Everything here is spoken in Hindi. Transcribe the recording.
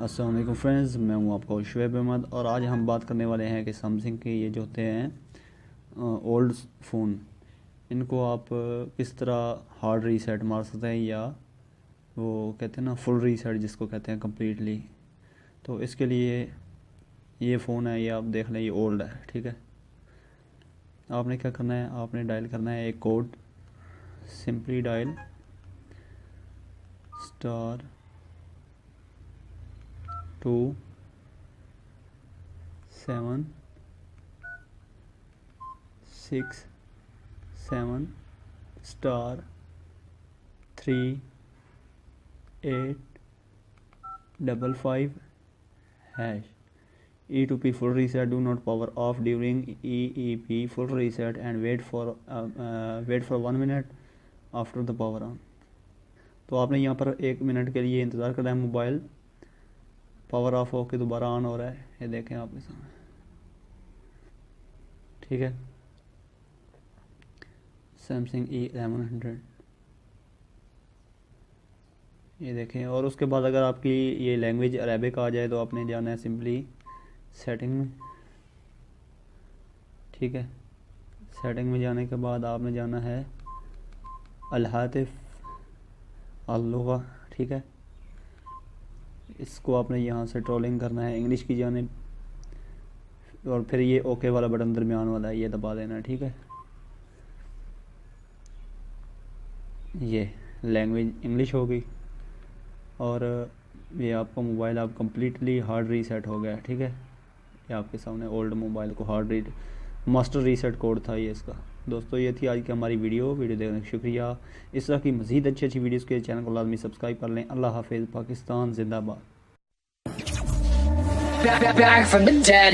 अस्सलाम वालेकुम फ्रेंड्स, मैं हूं आपका शुएब अहमद और आज हम बात करने वाले हैं कि सैमसंग के ये जो होते हैं ओल्ड फ़ोन, इनको आप किस तरह हार्ड रीसेट मार सकते हैं या वो कहते हैं ना फुल रीसेट जिसको कहते हैं कम्प्लीटली। तो इसके लिए ये फ़ोन है, ये आप देख लें, ये ओल्ड है, ठीक है। आपने क्या करना है, आपने डायल करना है एक code, simply dial *2 7 6 7 *3 8 5 5 hash. E2P full reset. Do not power off during EEP full reset and wait for 1 minute after the power on. तो आपने यहाँ पर 1 मिनट के लिए इंतज़ार करना है। मोबाइल पावर ऑफ होकर दोबारा ऑन हो रहा है, ये देखें आपके सामने, ठीक है। सैमसंग E1100, ये देखें। और उसके बाद अगर आपकी ये लैंग्वेज अरेबिक आ जाए तो आपने जाना है सिंपली सेटिंग में, ठीक है। सेटिंग में जाने के बाद आपने जाना है अल-हातिफ अल-लुग़ा, ठीक है। इसको आपने यहाँ से ट्रोलिंग करना है इंग्लिश की जानिब और फिर ये ओके वाला बटन दरमियान वाला है, ये दबा देना है, ठीक है। ये लैंग्वेज इंग्लिश हो गई और ये आपका मोबाइल आप कम्प्लीटली हार्ड रीसेट हो गया, ठीक है। ये आपके सामने ओल्ड मोबाइल को मास्टर रीसेट कोड था ये इसका। दोस्तों, ये थी आज की हमारी वीडियो देखने का शुक्रिया। इस तरह की मज़ीद अच्छी वीडियोज़ के चैनल को लाजमी सब्सक्राइब कर लें। अल्लाह हाफिज़। पाकिस्तान जिंदाबाद। Back from the dead.